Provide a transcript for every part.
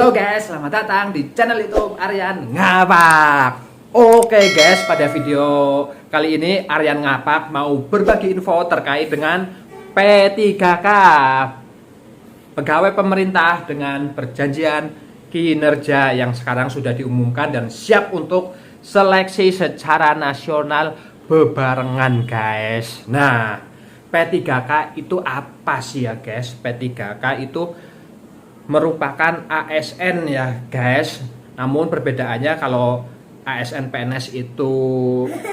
Halo guys, selamat datang di channel YouTube Aryan Ngapak. Oke guys, pada video kali ini Aryan Ngapak mau berbagi info terkait dengan P3K, pegawai pemerintah dengan perjanjian kinerja yang sekarang sudah diumumkan dan siap untuk seleksi secara nasional bebarengan guys. Nah, P3K itu apa sih ya guys? P3K itu merupakan ASN ya guys. Namun perbedaannya kalau ASN PNS itu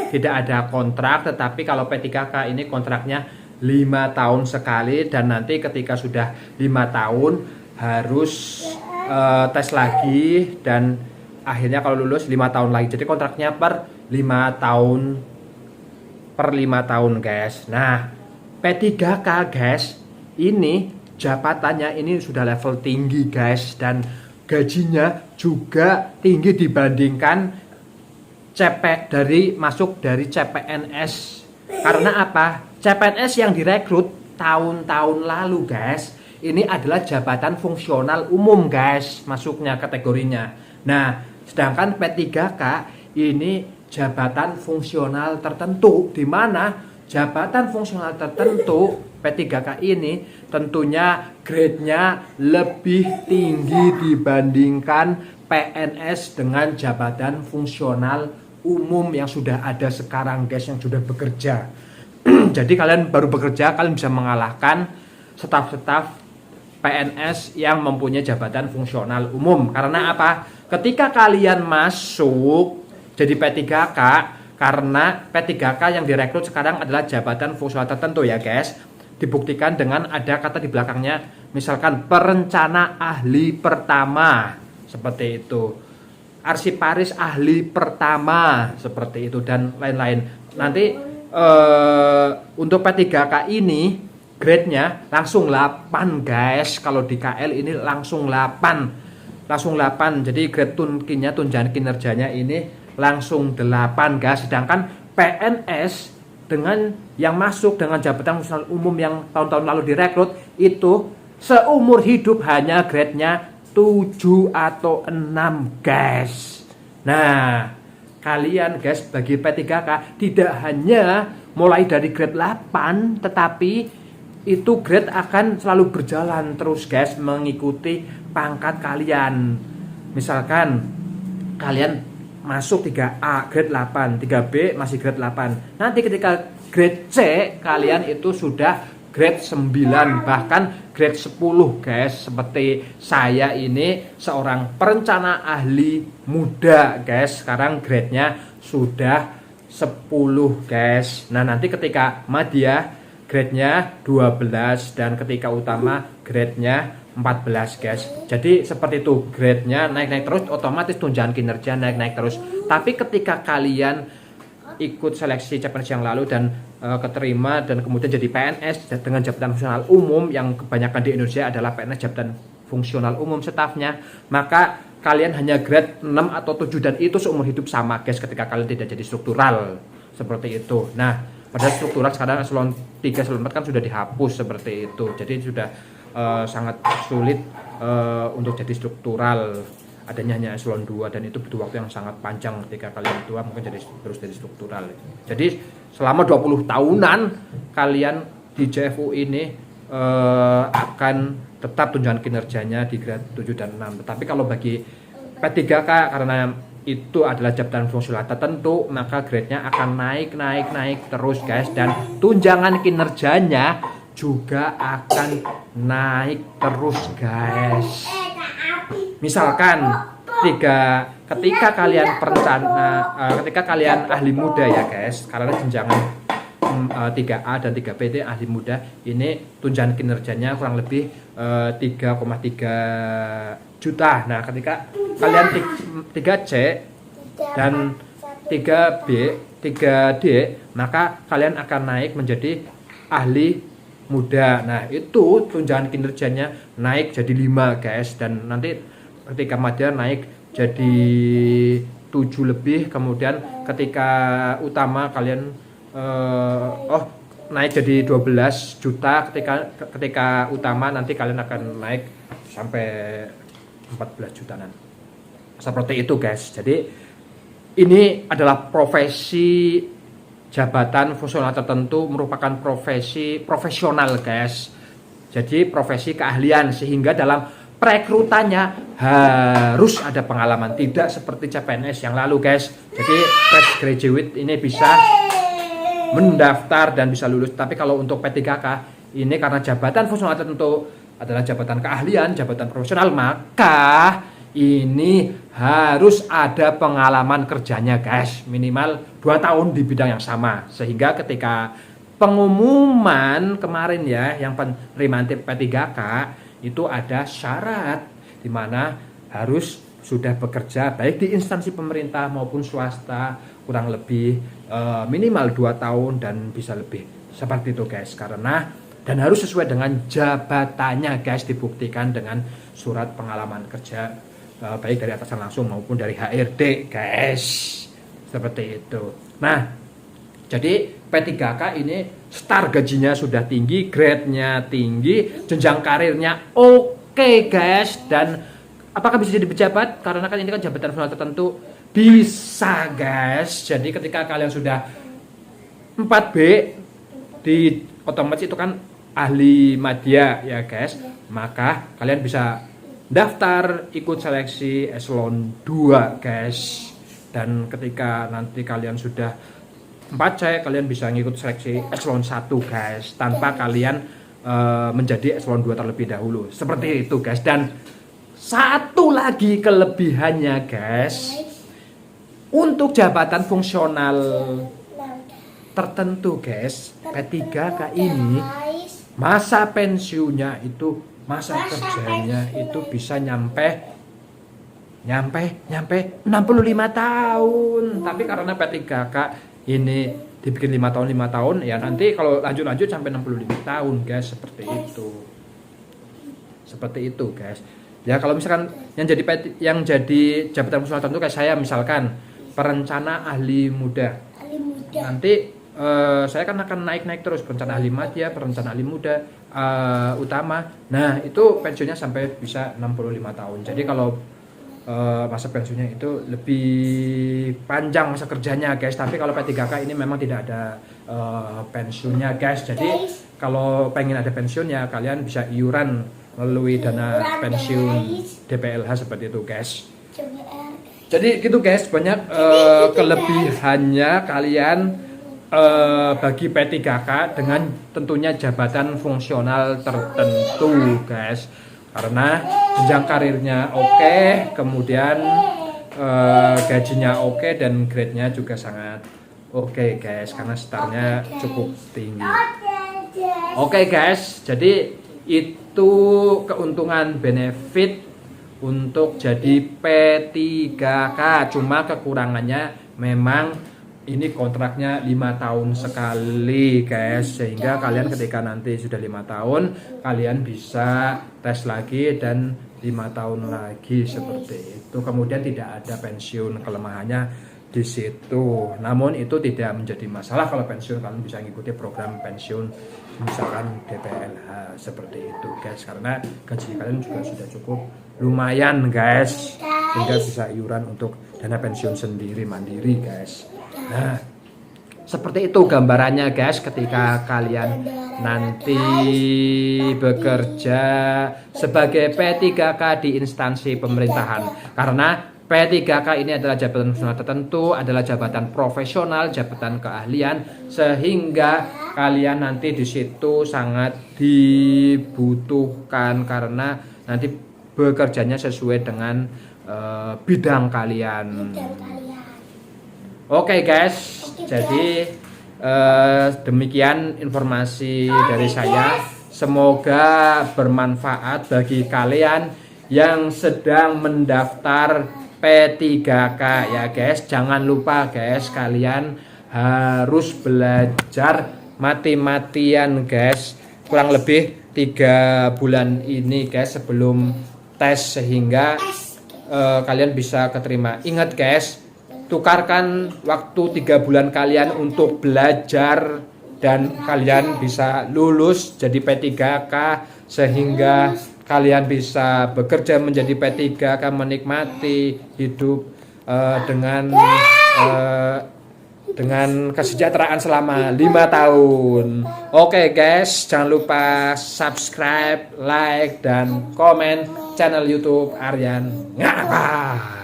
tidak ada kontrak, tetapi kalau P3K ini kontraknya 5 tahun sekali, dan nanti ketika sudah 5 tahun harus tes lagi, dan akhirnya kalau lulus 5 tahun lagi. Jadi kontraknya per 5 tahun guys. Nah, P3K guys ini jabatannya ini sudah level tinggi guys, dan gajinya juga tinggi dibandingkan masuk dari CPNS. Karena apa? CPNS yang direkrut tahun-tahun lalu guys, ini adalah jabatan fungsional umum guys, masuknya kategorinya. Nah, sedangkan P3K ini jabatan fungsional tertentu, di mana jabatan fungsional tertentu P3K ini tentunya grade-nya lebih tinggi dibandingkan PNS dengan jabatan fungsional umum yang sudah ada sekarang guys, yang sudah bekerja. Jadi kalian baru bekerja, kalian bisa mengalahkan staf-staf PNS yang mempunyai jabatan fungsional umum. Karena apa? Ketika kalian masuk jadi P3K, karena P3K yang direkrut sekarang adalah jabatan fungsional tertentu ya guys, dibuktikan dengan ada kata di belakangnya, misalkan perencana ahli pertama, seperti itu, arsiparis ahli pertama, seperti itu, dan lain-lain. Nanti untuk P3K ini grade-nya langsung 8 guys. Kalau di KL ini langsung 8. Jadi grade tunjangan kinerjanya ini langsung 8 guys. Sedangkan PNS dengan yang masuk dengan jabatan fungsional umum yang tahun-tahun lalu direkrut itu seumur hidup hanya grade-nya 7 atau 6 guys. Nah, kalian guys bagi P3K tidak hanya mulai dari grade 8, tetapi itu grade akan selalu berjalan terus guys, mengikuti pangkat kalian. Misalkan kalian masuk 3A grade 8, 3B masih grade 8. Nanti ketika grade C kalian itu sudah grade 9, bahkan grade 10 guys. Seperti saya ini seorang perencana ahli muda guys, sekarang grade-nya sudah 10 guys. Nah, nanti ketika madya grade-nya 12, dan ketika utama grade-nya 14 guys. Jadi seperti itu, grade-nya naik-naik terus, otomatis tunjangan kinerja naik-naik terus. Tapi ketika kalian ikut seleksi CPNS yang lalu dan keterima dan kemudian jadi PNS dengan jabatan fungsional umum, yang kebanyakan di Indonesia adalah PNS jabatan fungsional umum stafnya, maka kalian hanya grade 6 atau 7, dan itu seumur hidup sama guys ketika kalian tidak jadi struktural, seperti itu. Nah, pada struktural sekarang eselon 3, eselon 4 kan sudah dihapus seperti itu. Jadi sudah sangat sulit untuk jadi struktural, adanya hanya eselon 2, dan itu butuh waktu yang sangat panjang. Ketika kalian tua mungkin terus jadi struktural. Jadi selama 20 tahunan kalian di JFU ini akan tetap tunjangan kinerjanya di grade 7 dan 6. Tetapi kalau bagi P3K, karena itu adalah jabatan fungsional tertentu, maka grade-nya akan naik terus guys, dan tunjangan kinerjanya juga akan naik terus guys. Misalkan ketika kalian ketika kalian ahli muda ya guys, karena jenjangan 3A dan 3B itu ahli muda, ini tunjangan kinerjanya kurang lebih 3,3 juta. Nah, ketika kalian 3C dan 3B, 3D, maka kalian akan naik menjadi ahli muda. Nah, itu tunjangan kinerjanya naik jadi 5 guys, dan nanti ketika madya naik jadi 7 lebih, kemudian ketika utama kalian naik jadi 12 juta ketika utama, nanti kalian akan naik sampai 14 jutaan. Seperti itu guys. Jadi ini adalah profesi jabatan fungsional tertentu, merupakan profesi profesional guys. Jadi profesi keahlian, sehingga dalam perekrutannya harus ada pengalaman, tidak seperti CPNS yang lalu guys. Jadi fresh graduate ini bisa mendaftar dan bisa lulus. Tapi kalau untuk P3K ini karena jabatan fungsional tertentu adalah jabatan keahlian, jabatan profesional, maka ini harus ada pengalaman kerjanya guys, minimal 2 tahun di bidang yang sama. Sehingga ketika pengumuman kemarin ya, yang penerimaan P3K itu ada syarat di mana harus sudah bekerja baik di instansi pemerintah maupun swasta kurang lebih minimal 2 tahun dan bisa lebih. Seperti itu guys, karena dan harus sesuai dengan jabatannya guys, dibuktikan dengan surat pengalaman kerja baik dari atasan langsung maupun dari HRD guys. Seperti itu. Nah, jadi P3K ini start gajinya sudah tinggi, grade-nya tinggi, jenjang karirnya oke guys. Dan apakah bisa jadi pejabat? Karena kan ini kan jabatan fungsional tertentu. Bisa guys. Jadi ketika kalian sudah 4B di otomatis itu kan ahli madya ya guys, maka kalian bisa daftar ikut seleksi eselon 2 guys. Dan ketika nanti kalian sudah 4C, kalian bisa ngikut seleksi eselon 1 guys, tanpa kalian menjadi eselon 2 terlebih dahulu. Seperti itu guys. Dan satu lagi kelebihannya guys, untuk jabatan fungsional tertentu guys, P3K ini masa pensiunnya itu, masa kerjanya itu bisa nyampe 65 tahun. Tapi karena P3K ini dibikin 5 tahun ya, nanti kalau lanjut sampai 65 tahun guys. Seperti itu guys. Ya kalau misalkan yang jadi jabatan fungsional tertentu kayak saya misalkan perencana ahli muda. Nanti saya kan akan naik terus, perencana ahli madya, perencana ahli muda, utama. Nah, itu pensiunnya sampai bisa 65 tahun. Jadi kalau masa pensiunnya itu lebih panjang masa kerjanya guys. Tapi kalau P3K ini memang tidak ada pensiunnya guys. Jadi kalau pengen ada pensiunnya, kalian bisa iuran melalui dana pensiun DPLH seperti itu guys. Jadi gitu guys, banyak kelebihannya kalian bagi P3K dengan tentunya jabatan fungsional tertentu guys. Karena jenjang karirnya oke, kemudian gajinya oke, dan grade-nya juga sangat oke guys, karena startnya cukup tinggi. Oke guys, jadi itu keuntungan benefit untuk jadi P3K. Cuma kekurangannya memang ini kontraknya 5 tahun sekali guys, sehingga kalian ketika nanti sudah 5 tahun kalian bisa tes lagi dan 5 tahun lagi seperti itu. Kemudian tidak ada pensiun, kelemahannya di situ. Namun itu tidak menjadi masalah kalau pensiun, kalian bisa mengikuti program pensiun misalkan DPLH seperti itu guys, karena gaji kalian juga sudah cukup lumayan guys, sehingga bisa iuran untuk dana pensiun sendiri mandiri guys. Nah, seperti itu gambarannya guys, ketika kalian nanti bekerja sebagai P3K di instansi pemerintahan. Karena P3K ini adalah jabatan fungsional tertentu, adalah jabatan profesional, jabatan keahlian, sehingga kalian nanti di situ sangat dibutuhkan karena nanti bekerjanya sesuai dengan bidang kalian. Oke guys, jadi demikian informasi dari saya. Semoga bermanfaat bagi kalian yang sedang mendaftar P3K ya guys. Jangan lupa guys, kalian harus belajar mati-matian guys, kurang lebih 3 bulan ini guys sebelum tes, sehingga kalian bisa keterima. Ingat guys, tukarkan waktu 3 bulan kalian untuk belajar dan kalian bisa lulus jadi P3K, sehingga kalian bisa bekerja menjadi P3, akan menikmati hidup dengan kesejahteraan selama 5 tahun. Oke guys, jangan lupa subscribe, like, dan komen channel YouTube Aryan Ngapa.